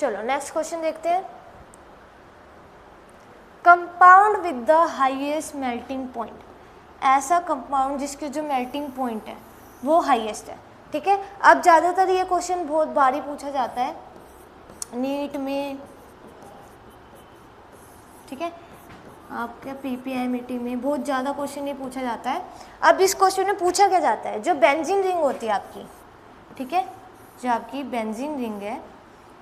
चलो next question देखते हैं। Compound with the highest melting point, ऐसा कंपाउंड जिसके जो मेल्टिंग पॉइंट है वो हाईएस्ट है, ठीक है। अब ज़्यादातर ये क्वेश्चन बहुत भारी पूछा जाता है नीट में, ठीक है, आपके पीपीआईएमटी में बहुत ज़्यादा क्वेश्चन ये पूछा जाता है। अब इस क्वेश्चन में पूछा क्या जाता है, जो बेंजीन रिंग होती है आपकी, ठीक है, जो आपकी बेंजीन रिंग है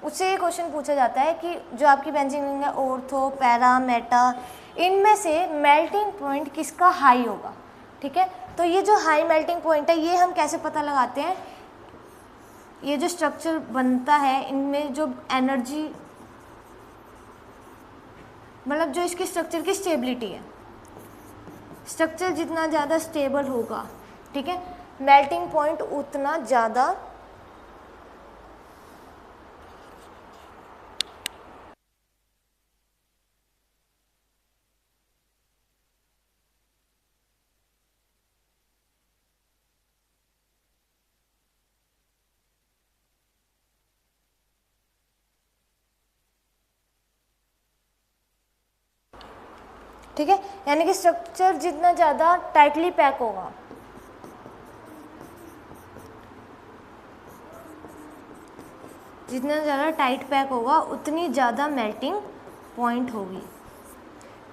उससे ये क्वेश्चन पूछा जाता है कि जो आपकी बेंजीन रिंग है ऑर्थो, पैरा, मेटा, इनमें से मेल्टिंग पॉइंट किसका हाई होगा, ठीक है। तो ये जो हाई मेल्टिंग पॉइंट है ये हम कैसे पता लगाते हैं, ये जो स्ट्रक्चर बनता है इनमें जो एनर्जी, मतलब जो इसकी स्ट्रक्चर की स्टेबिलिटी है, स्ट्रक्चर जितना ज़्यादा स्टेबल होगा, ठीक है, मेल्टिंग पॉइंट उतना ज़्यादा ठीक है, यानी कि स्ट्रक्चर जितना ज़्यादा टाइटली पैक होगा, जितना ज़्यादा टाइट पैक होगा उतनी ज़्यादा मेल्टिंग पॉइंट होगी,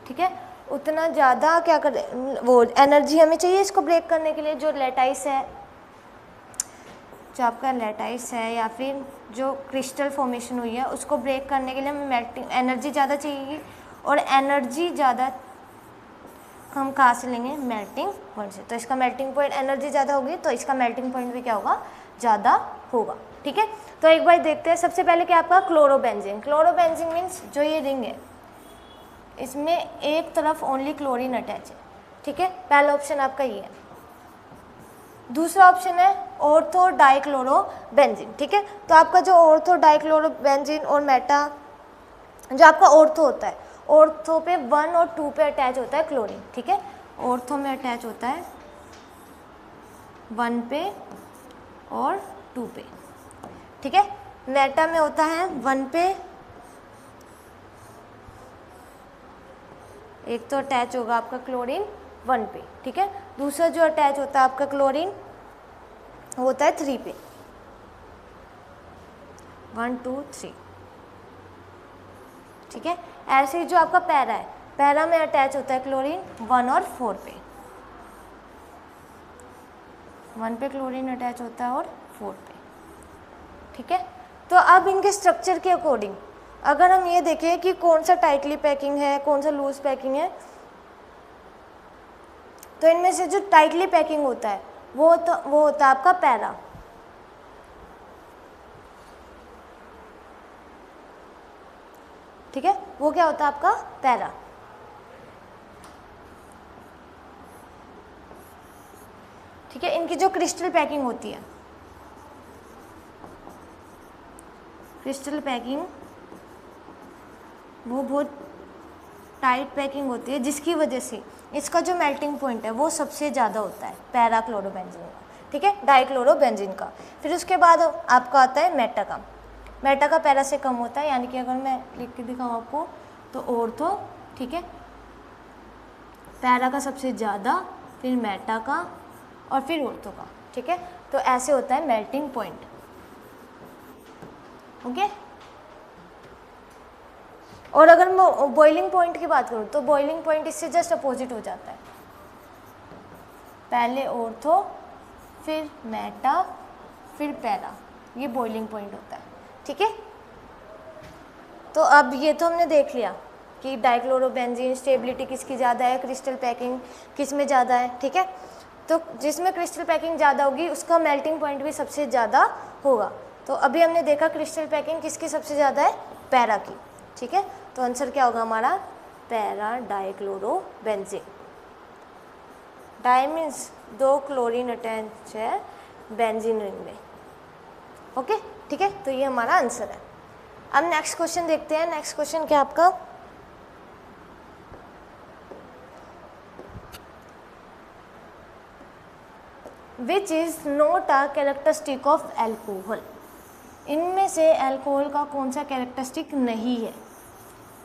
ठीक है। उतना ज़्यादा क्या कर वो एनर्जी हमें चाहिए इसको ब्रेक करने के लिए, जो लेटाइस है, जो आपका लेटाइस है या फिर जो क्रिस्टल फॉर्मेशन हुई है उसको ब्रेक करने के लिए हमें मेल्टिंग एनर्जी ज़्यादा चाहिए, और एनर्जी ज़्यादा हम कहाँ से लेंगे, मेल्टिंग पॉइंट से। तो इसका मेल्टिंग पॉइंट एनर्जी ज़्यादा होगी तो इसका मेल्टिंग पॉइंट भी क्या होगा, ज़्यादा होगा, ठीक है। तो एक बार देखते हैं, सबसे पहले क्या आपका क्लोरोबेंजीन। क्लोरोबेंजीन मीन्स जो ये रिंग है इसमें एक तरफ ओनली क्लोरीन अटैच है, ठीक है, पहला ऑप्शन आपका ये है। दूसरा ऑप्शन है ऑर्थो डाइक्लोरोबेंजीन, ठीक है। तो आपका जो ऑर्थो डाइक्लोरोबेंजीन और मेटा, जो आपका ऑर्थो होता है, ऑर्थो पे 1 और 2 पे अटैच होता है क्लोरीन, ठीक है, ऑर्थो में अटैच होता है 1 पे और 2 पे, ठीक है। मेटा में होता है 1 पे, एक तो अटैच होगा आपका क्लोरीन 1 पे, ठीक है, दूसरा जो अटैच होता है आपका क्लोरीन होता है 3 पे, 1 2 3, ठीक है। ऐसे ही जो आपका पैरा है, पैरा में अटैच होता है क्लोरीन 1 और 4 पे, 1 पे क्लोरीन अटैच होता है और 4 पे, ठीक है। तो अब इनके स्ट्रक्चर के अकॉर्डिंग अगर हम ये देखें कि कौन सा टाइटली पैकिंग है, कौन सा लूज पैकिंग है, तो इनमें से जो टाइटली पैकिंग होता है वो होता है आपका पैरा, ठीक है, वो क्या होता है आपका पैरा, ठीक है। इनकी जो क्रिस्टल पैकिंग होती है, क्रिस्टल पैकिंग वो बहुत टाइट पैकिंग होती है, जिसकी वजह से इसका जो मेल्टिंग पॉइंट है वो सबसे ज़्यादा होता है पैरा क्लोरोबेंजीन का, ठीक है, डाइक्लोरोबेंजीन का। फिर उसके बाद आपका आता है मेटा का, मेटा का पैरा से कम होता है, यानी कि अगर मैं लिख के दिखाऊँ आपको तो ऑर्थो, ठीक है, पैरा का सबसे ज़्यादा, फिर मेटा का और फिर ऑर्थो का, ठीक है। तो ऐसे होता है मेल्टिंग पॉइंट, ओके। और अगर मैं बॉइलिंग पॉइंट की बात करूँ तो बॉइलिंग पॉइंट इससे जस्ट अपोजिट हो जाता है, पहले ऑर्थो फिर मेटा फिर पैरा, ये बॉइलिंग पॉइंट होता है, ठीक है। तो अब ये तो हमने देख लिया कि डाइक्लोरोबेंजीन स्टेबिलिटी किसकी ज़्यादा है, क्रिस्टल पैकिंग किस में ज़्यादा है, ठीक है। तो जिसमें क्रिस्टल पैकिंग ज़्यादा होगी उसका मेल्टिंग पॉइंट भी सबसे ज़्यादा होगा। तो अभी हमने देखा क्रिस्टल पैकिंग किसकी सबसे ज़्यादा है, पैरा की, ठीक है। तो आंसर क्या होगा हमारा, para dichlorobenzene. Di means 2 chlorine attach है बेंजीन रिंग में, ओके, ठीक है। तो ये हमारा आंसर है। अब नेक्स्ट क्वेश्चन देखते हैं। नेक्स्ट क्वेश्चन क्या आपका, which is not a characteristic of alcohol. इनमें से अल्कोहल का कौन सा कैरेक्टरिस्टिक नहीं है,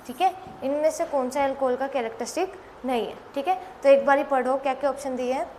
ठीक है, इनमें से कौन सा अल्कोहल का कैरेक्टरिस्टिक नहीं है, ठीक है। तो एक बार ही पढ़ो क्या क्या ऑप्शन दिए हैं।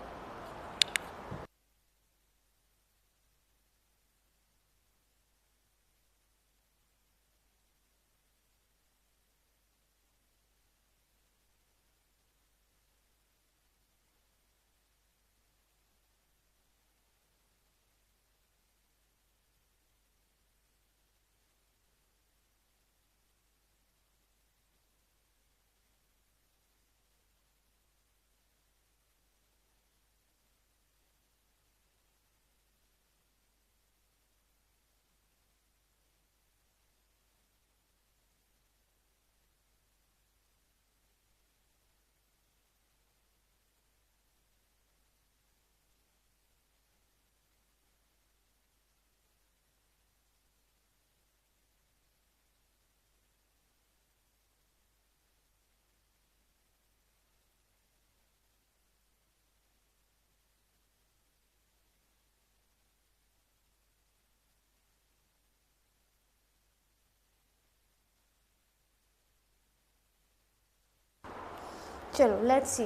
चलो लेट्स सी।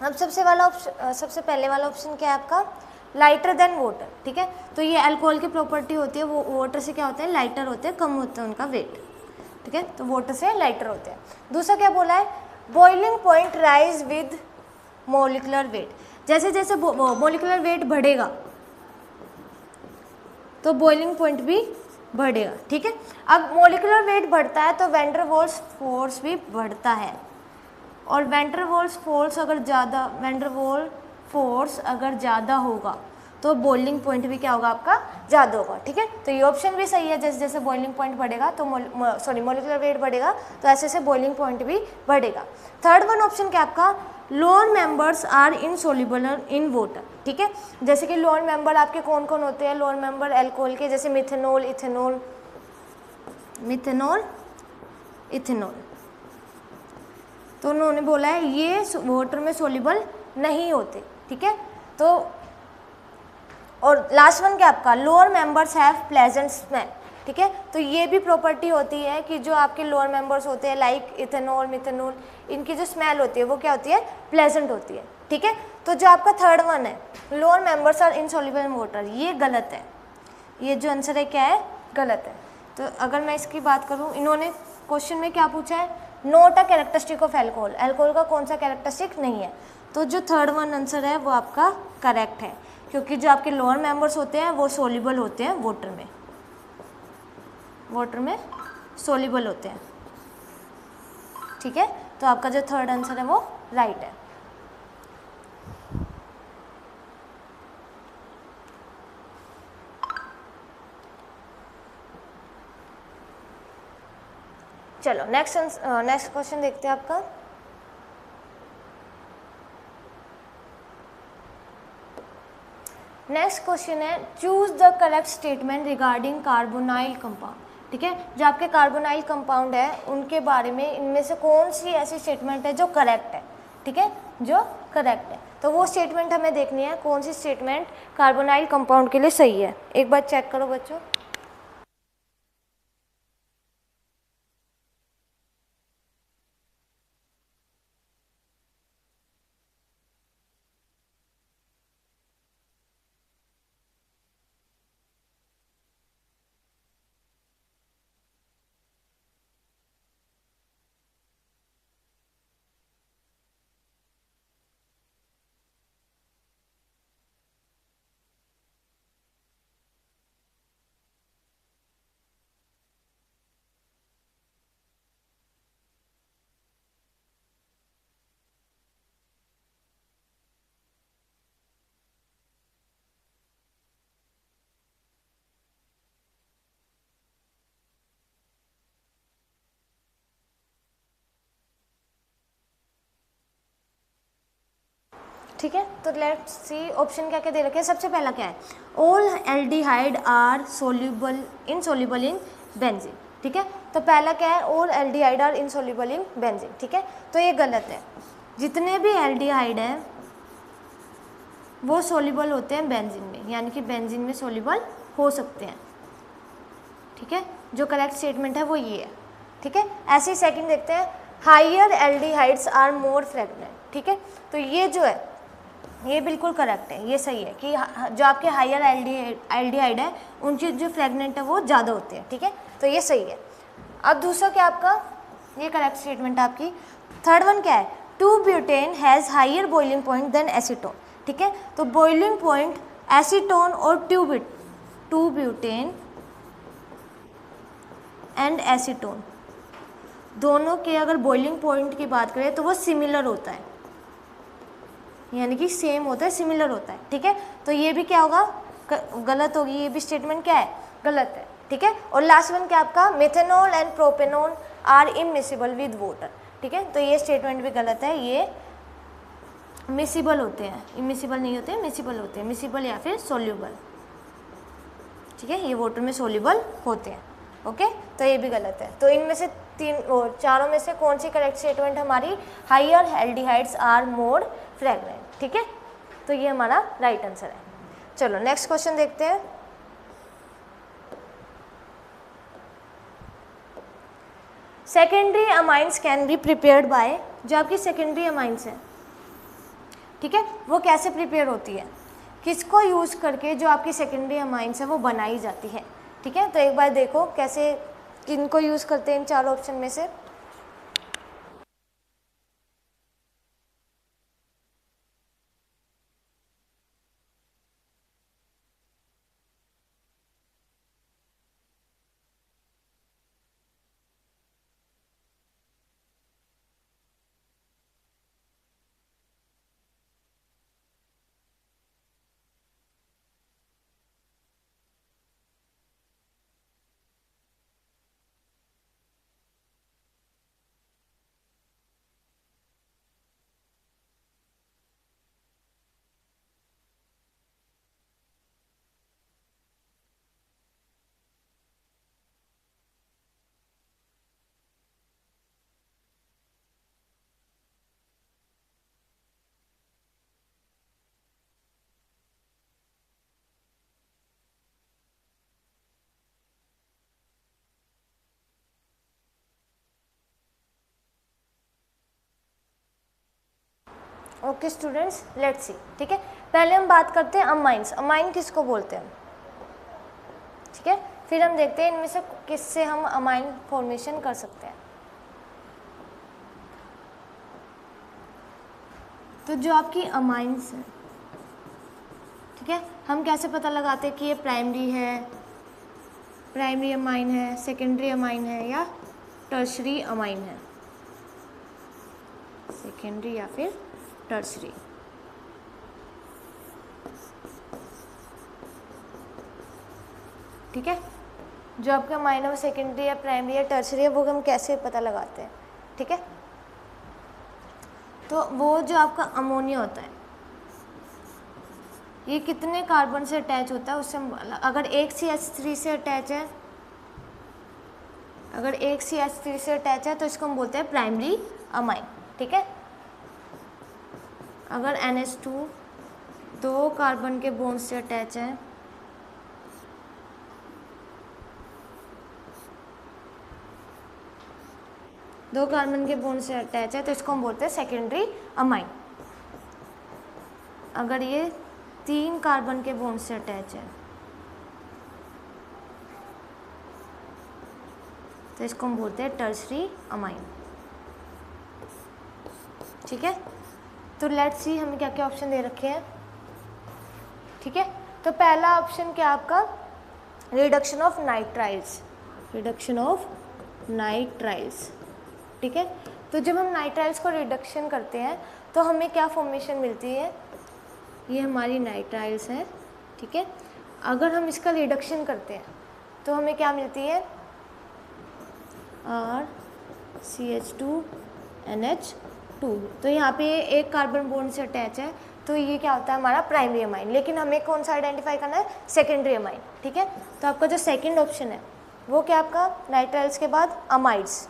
अब सबसे पहले वाला ऑप्शन क्या है आपका, लाइटर देन वाटर, ठीक है। तो ये अल्कोहल की प्रॉपर्टी होती है, वो वाटर से क्या होते हैं, लाइटर होते हैं, कम होते हैं उनका वेट, ठीक है। तो वाटर से लाइटर होते हैं। दूसरा क्या बोला है, boiling point rise with molecular weight, जैसे जैसे मोलिकुलर वेट बढ़ेगा तो बॉइलिंग पॉइंट भी बढ़ेगा, ठीक है। अब मोलिकुलर वेट बढ़ता है तो वैन डर वाल्स फोर्स भी बढ़ता है, और वैन डर वाल्स फोर्स अगर ज़्यादा होगा तो बॉइलिंग पॉइंट भी क्या होगा आपका, ज़्यादा होगा, ठीक है। तो ये ऑप्शन भी सही है, जैसे जैसे बॉइलिंग पॉइंट बढ़ेगा तो मोलिकुलर वेट बढ़ेगा तो ऐसे ऐसे बॉइलिंग पॉइंट भी बढ़ेगा। थर्ड वन ऑप्शन क्या आपका, lower members are insoluble in water, ठीक है। जैसे कि लोअर मेंबर आपके कौन कौन होते हैं, लोअर मेंबर अल्कोहल के, जैसे मिथेनॉल, इथेनॉल, तो उन्होंने बोला है ये वाटर में सोल्यूबल नहीं होते, ठीक है। तो और लास्ट वन क्या आपका, lower members have pleasant smell, ठीक है। तो ये भी प्रॉपर्टी होती है कि जो आपके लोअर मेंबर्स होते हैं लाइक इथेनॉल, मिथेनॉल, इनकी जो स्मेल होती है वो क्या होती है, प्लेजेंट होती है, ठीक है। तो जो आपका थर्ड वन है, lower members are insoluble in water, ये गलत है, ये जो आंसर है क्या है, गलत है। तो अगर मैं इसकी बात करूँ, इन्होंने क्वेश्चन में क्या पूछा है, note a characteristic of alcohol, alcohol का कौन सा कैरेक्टरिस्टिक नहीं है। तो जो थर्ड वन आंसर है वो आपका करेक्ट है, क्योंकि जो आपके लोअर मेंबर्स होते हैं वो सोल्यूबल होते हैं वाटर में सोल्यूबल होते हैं, ठीक है। तो आपका जो थर्ड आंसर है वो राइट है। चलो नेक्स्ट क्वेश्चन देखते हैं आपका। नेक्स्ट क्वेश्चन है, choose the correct statement regarding carbonyl compound, ठीक है। जो आपके कार्बोनाइल कंपाउंड है उनके बारे में इनमें से कौन सी ऐसी स्टेटमेंट है जो करेक्ट है, ठीक है, जो करेक्ट है। तो वो स्टेटमेंट हमें देखनी है, कौन सी स्टेटमेंट कार्बोनाइल कंपाउंड के लिए सही है। एक बार चेक करो बच्चों। ठीक है, तो लेट्स सी ऑप्शन क्या क्या दे रखे हैं। सबसे पहला क्या है, all aldehyde are insoluble in benzene, ठीक है। तो पहला क्या है, all aldehyde are insoluble in benzene, ठीक है। तो ये गलत है, जितने भी एल्डिहाइड हैं वो सोल्युबल होते हैं बेंजीन में, यानी कि बेंजीन में सोल्युबल हो सकते हैं, ठीक है, जो करेक्ट स्टेटमेंट है वो ये है। ठीक है, ऐसे ही सेकंड देखते हैं, higher aldehydes are more fragrant. ठीक है, तो ये जो है ये बिल्कुल करेक्ट है, ये सही है कि जो आपके हायर एल्डिहाइड है उनकी जो फ्रेगनेंट है वो ज़्यादा होते हैं। ठीक है, तो ये सही है। अब दूसरा क्या आपका, ये करेक्ट स्टेटमेंट आपकी। थर्ड वन क्या है, 2-ब्यूटेन has higher boiling point than acetone. ठीक है, तो बॉइलिंग पॉइंट एसीटोन और 2-ब्यूटेन एंड एसीटोन दोनों के अगर बॉइलिंग पॉइंट की बात करें तो वो सिमिलर होता है, यानी कि सेम होता है, सिमिलर होता है। ठीक है, तो ये भी क्या होगा, गलत होगी, ये भी स्टेटमेंट क्या है, गलत है। ठीक है, और लास्ट वन क्या आपका, methanol and propanol are immiscible with water. ठीक है, तो ये स्टेटमेंट भी गलत है, ये मिसिबल होते हैं, इमिसिबल नहीं होते, मिसिबल होते हैं, मिसिबल या फिर सोल्यूबल। ठीक है, ये वाटर में सोल्यूबल होते हैं। ओके, तो ये भी गलत है। तो इनमें से चारों में से कौन सी करेक्ट स्टेटमेंट हमारी, higher aldehydes are more fragrant. ठीक है, तो ये हमारा राइट आंसर है। चलो नेक्स्ट क्वेश्चन देखते हैं। Secondary amines can be prepared by, जो आपकी सेकेंडरी अमाइंस है, ठीक है, वो कैसे प्रिपेयर होती है, किसको यूज़ करके जो आपकी सेकेंडरी अमाइंस है वो बनाई जाती है। ठीक है, तो एक बार देखो कैसे, किनको यूज़ करते हैं इन चार ऑप्शन में से। Okay students, let's see. ठीक है, पहले हम बात करते हैं अमाइंस, अमाइन किसको बोलते हैं। ठीक है, फिर हम देखते हैं इनमें से किससे हम अमाइन फॉर्मेशन कर सकते हैं। तो जो आपकी अमाइंस है, ठीक है, हम कैसे पता लगाते हैं कि ये प्राइमरी है, प्राइमरी अमाइन है, सेकेंडरी अमाइन है या टर्शरी अमाइन है, सेकेंडरी या फिर टर्शरी। ठीक है, जो आपका अमाइन है वो सेकेंडरी या प्राइमरी या टर्शरी है, वो हम कैसे पता लगाते हैं। ठीक है, तो वो जो आपका अमोनिया होता है ये कितने कार्बन से अटैच होता है उससे, अगर एक CH3 से अटैच है, अगर एक CH3 से अटैच है तो इसको हम बोलते हैं प्राइमरी अमाइन। ठीक है, अगर NH2 दो कार्बन के बॉन्ड से अटैच है, दो कार्बन के बॉन्ड से अटैच है तो इसको हम बोलते हैं सेकेंडरी अमाइन। अगर ये 3 कार्बन के बॉन्ड से अटैच है तो इसको हम बोलते हैं टर्शरी अमाइन। ठीक है, तो लेट्स सी हमें क्या क्या ऑप्शन दे रखे हैं। ठीक है, तो पहला ऑप्शन क्या आपका, reduction of nitriles, reduction of nitriles. ठीक है, तो जब हम नाइट्राइल्स को रिडक्शन करते हैं तो हमें क्या फॉर्मेशन मिलती है, ये हमारी नाइट्राइल्स हैं। ठीक है, अगर हम इसका रिडक्शन करते हैं तो हमें क्या मिलती है, RCH2NH2। तो यहाँ पे एक कार्बन बॉन्ड से अटैच है तो ये क्या होता है हमारा प्राइमरी अमाइन, लेकिन हमें कौन सा आइडेंटिफाई करना है, सेकेंडरी अमाइन। ठीक है, तो आपका जो सेकंड ऑप्शन है वो क्या आपका, नाइट्राइल्स के बाद अमाइड्स,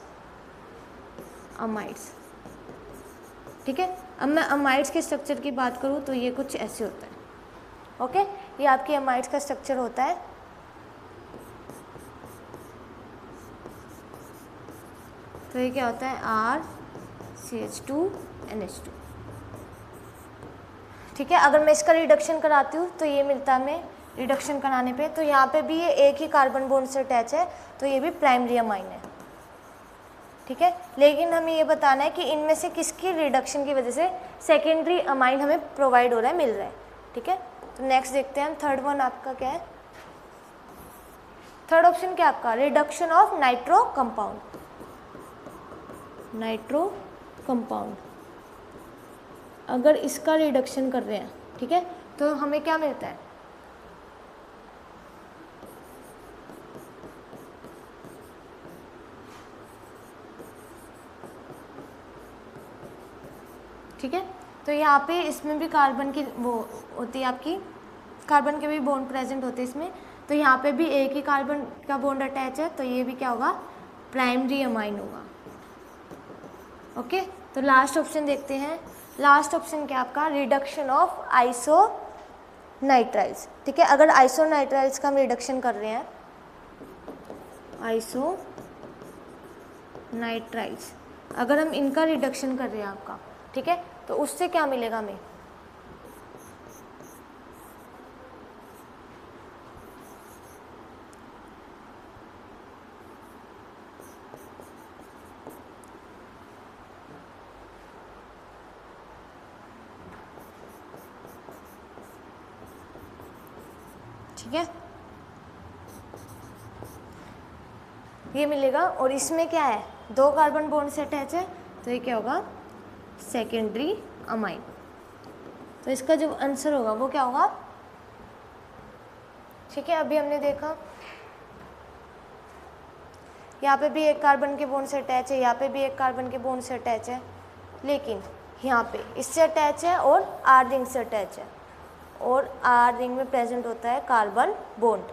अमाइड्स। ठीक है, अब मैं अमाइड्स के स्ट्रक्चर की बात करूँ तो ये कुछ ऐसे होता है। ओके, ये आपकी अमाइड्स का स्ट्रक्चर होता है। तो ये क्या होता है RCH2NH2। ठीक है, अगर मैं इसका रिडक्शन कराती हूँ तो ये मिलता है हमें रिडक्शन कराने पे, तो यहाँ पे भी ये एक ही कार्बन बॉन्ड से अटैच है, तो ये भी प्राइमरी अमाइन है। ठीक है, लेकिन हमें ये बताना है कि इनमें से किसकी रिडक्शन की वजह से सेकेंडरी अमाइन हमें प्रोवाइड हो रहा है, मिल रहा है। ठीक है, तो नेक्स्ट देखते हैं हम, थर्ड वन आपका क्या है, थर्ड ऑप्शन क्या आपका, reduction of nitro compound. Nitro compound अगर इसका रिडक्शन कर रहे हैं, ठीक है, तो हमें क्या मिलता है, ठीक है, तो यहाँ पे इसमें भी कार्बन की वो होती है आपकी, कार्बन के भी बॉन्ड प्रेजेंट होते हैं इसमें, तो यहाँ पे भी एक ही कार्बन का बॉन्ड अटैच है, तो ये भी क्या होगा, प्राइमरी अमाइन होगा। ओके, तो लास्ट ऑप्शन देखते हैं, लास्ट ऑप्शन क्या आपका, रिडक्शन ऑफ आइसोनाइट्राइल्स। ठीक है, अगर आइसोनाइट्राइल्स का हम रिडक्शन कर रहे हैं, आइसोनाइट्राइल्स अगर हम इनका रिडक्शन कर रहे हैं आपका, ठीक है, तो उससे क्या मिलेगा हमें, ठीक है, ये मिलेगा, और इसमें क्या है, दो कार्बन बॉन्ड से अटैच है, तो ये क्या होगा, सेकेंडरी अमाइन। तो इसका जो आंसर होगा वो क्या होगा, ठीक है, अभी हमने देखा यहाँ पे भी एक कार्बन के बॉन्ड से अटैच है, यहाँ पे भी एक कार्बन के बॉन्ड से अटैच है, लेकिन यहाँ पे इससे अटैच है और आर रिंग से अटैच है, और आर रिंग में प्रेजेंट होता है कार्बन बॉन्ड।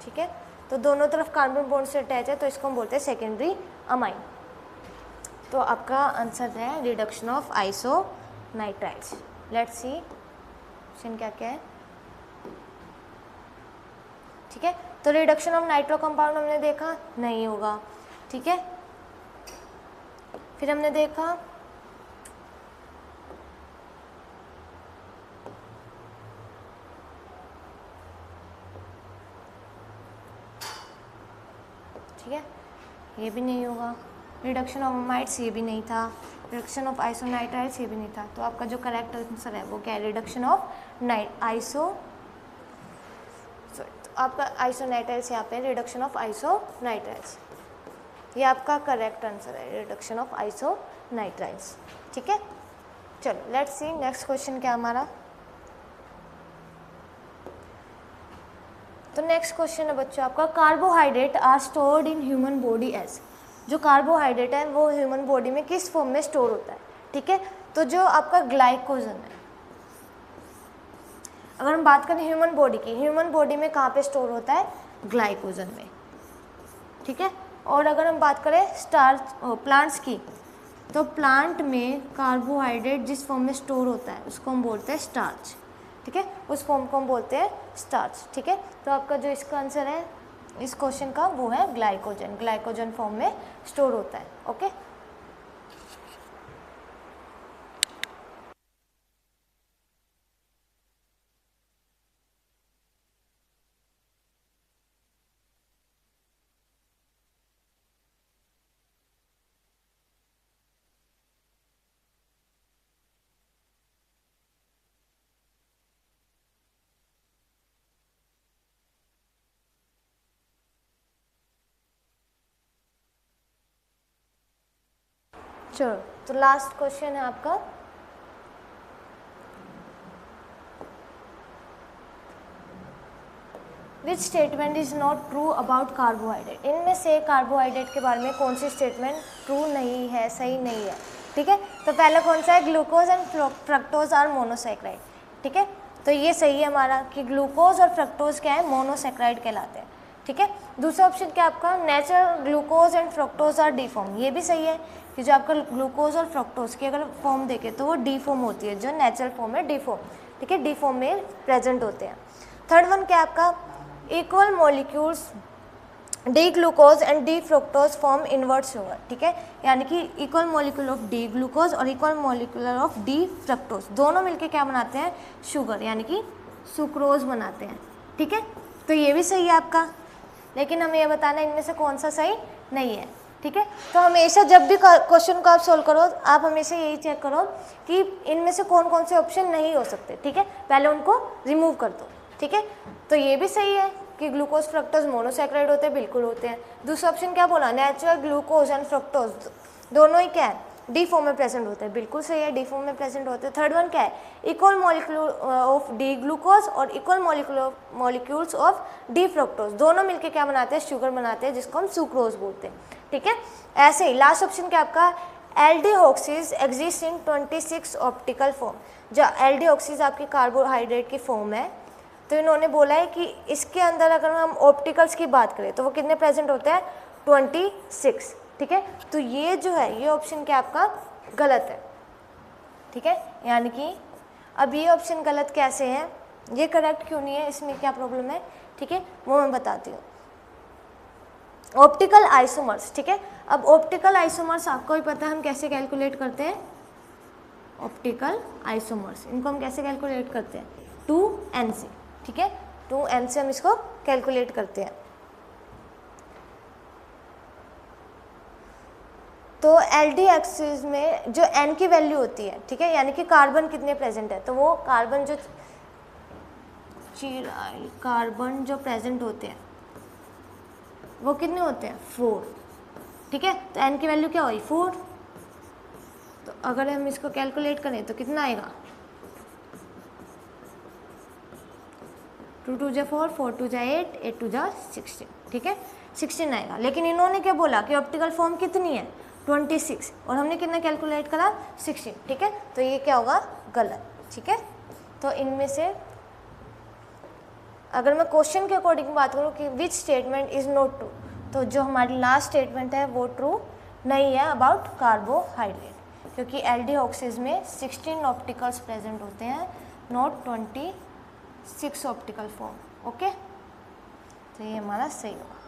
ठीक है, तो दोनों तरफ कार्बन बॉन्ड से अटैच है, तो इसको हम बोलते हैं सेकेंडरी अमाइन। तो आपका आंसर है reduction of isonitriles. Let's see option क्या क्या है। ठीक है, तो रिडक्शन ऑफ नाइट्रो कंपाउंड हमने देखा नहीं होगा। ठीक है, फिर हमने देखा ठीक है, ये भी नहीं होगा। रिडक्शन ऑफ अमाइड्स ये भी नहीं था। रिडक्शन ऑफ आइसोनाइट्राइल्स ये भी नहीं था। तो आपका जो करेक्ट आंसर है वो क्या है, रिडक्शन ऑफ आपका आइसोनाइट्राइल्स यहाँ पे रिडक्शन ऑफ आइसोनाइट्राइल्स, ये आपका करेक्ट आंसर है, रिडक्शन ऑफ आइसोनाइट्राइल्स। ठीक है, चलो लेट्स सी नेक्स्ट क्वेश्चन क्या हमारा। तो नेक्स्ट क्वेश्चन है बच्चों आपका, carbohydrate are stored in human body as. जो कार्बोहाइड्रेट है वो ह्यूमन बॉडी में किस फॉर्म में स्टोर होता है। ठीक है, तो जो आपका ग्लाइकोजन है, अगर हम बात करें ह्यूमन बॉडी की, ह्यूमन बॉडी में कहाँ पे स्टोर होता है, ग्लाइकोजन में। ठीक है, और अगर हम बात करें स्टार्च प्लांट्स की, तो प्लांट में कार्बोहाइड्रेट जिस फॉर्म में स्टोर होता है उसको हम बोलते हैं स्टार्च। ठीक है, उस फॉर्म को हम बोलते हैं स्टार्च। ठीक है, तो आपका जो इसका आंसर है इस क्वेश्चन का वो है ग्लाइकोजन। ग्लाइकोजन फॉर्म में स्टोर होता है। ओके, चलो तो लास्ट क्वेश्चन है आपका, which statement is not true about carbohydrate. इनमें से कार्बोहाइड्रेट के बारे में कौन सी स्टेटमेंट ट्रू नहीं है, सही नहीं है। ठीक है, तो पहला कौन सा है, glucose and fructose are monosaccharide. ठीक है, तो ये सही है हमारा कि ग्लूकोज और फ्रक्टोज क्या है, मोनोसैकेराइड कहलाते हैं। ठीक है, दूसरा ऑप्शन क्या आपका, natural glucose and fructose are D form. ये भी सही है कि जो आपका ग्लूकोज और फ्रक्टोज की अगर फॉर्म देखें तो वो डीफॉर्म होती है, जो नेचुरल फॉर्म है डीफॉर्म। ठीक है, डीफॉर्म में प्रेजेंट होते हैं। थर्ड वन क्या आपका, equal molecules D glucose and D fructose form invert sugar, ठीक है, यानी कि equal molecule of D glucose और equal molecule of D fructose दोनों मिलके क्या बनाते हैं, शुगर यानी कि सुक्रोज बनाते हैं, ठीक है। तो ये भी सही है आपका, लेकिन हमें ये बताना है इनमें से कौन सा सही नहीं है, ठीक है। तो हमेशा जब भी क्वेश्चन को आप सोल्व करो, आप हमेशा यही चेक करो कि इनमें से कौन कौन से ऑप्शन नहीं हो सकते, ठीक है, पहले उनको रिमूव कर दो, ठीक है। तो ये भी सही है कि ग्लूकोज फ्रक्टोज मोनोसैकेराइड होते हैं, बिल्कुल होते हैं। दूसरा ऑप्शन क्या बोला, नेचुरल ग्लूकोज एंड फ्रक्टोज दोनों ही क्या है, डी फॉर्म में प्रेजेंट होते हैं, बिल्कुल सही है, डी फॉर्म में प्रेजेंट होते हैं। थर्ड वन क्या है, equal molecule of D glucose और equal molecules of D fructose दोनों मिलके क्या बनाते हैं, शुगर बनाते हैं, जिसको हम सुक्रोज बोलते हैं, ठीक है। ऐसे ही लास्ट ऑप्शन क्या आपका, एल्डिऑक्सीज एग्जिस्ट इन 26 ऑप्टिकल फॉर्म। जो एल्डिऑक्सीज आपकी कार्बोहाइड्रेट की फॉर्म है, तो इन्होंने बोला है कि इसके अंदर अगर हम ऑप्टिकल्स की बात करें तो वो कितने प्रेजेंट होते हैं, 26, ठीक है। तो ये जो है, ये ऑप्शन क्या आपका गलत है, ठीक है, यानी कि अब ये ऑप्शन गलत कैसे है, ये करेक्ट क्यों नहीं है, इसमें क्या प्रॉब्लम है, ठीक है, वो मैं बताती हूँ। ऑप्टिकल आइसोमर्स, ठीक है। अब ऑप्टिकल आइसोमर्स आपको भी पता है हम कैसे कैलकुलेट करते हैं, ऑप्टिकल आइसोमर्स इनको हम कैसे कैलकुलेट करते हैं, 2n से, ठीक है, 2n से हम इसको कैलकुलेट करते हैं। तो एलडी एक्सिस में जो n की वैल्यू होती है, ठीक है, यानी कि कार्बन कितने प्रेजेंट है, तो वो कार्बन जो प्रेजेंट होते हैं वो कितने होते हैं, 4, ठीक है। तो n की वैल्यू क्या हुई, 4। तो अगर हम इसको कैलकुलेट करें तो कितना आएगा, 2 2 जा 4, 4 2 जा 8, 8 2 जा 16, ठीक है, 16 आएगा। लेकिन इन्होंने क्या बोला कि ऑप्टिकल फॉर्म कितनी है, 26, और हमने कितना कैलकुलेट करा, 16, ठीक है। तो ये क्या होगा, गलत, ठीक है। तो इनमें से अगर मैं क्वेश्चन के अकॉर्डिंग बात करूँ कि which statement is not true, तो जो हमारी लास्ट स्टेटमेंट है वो ट्रू नहीं है अबाउट कार्बोहाइड्रेट, क्योंकि एल्डिऑक्सीज में 16 ऑप्टिकल्स प्रेजेंट होते हैं, नॉट 26 ऑप्टिकल फॉर्म, ओके। तो ये हमारा सही होगा।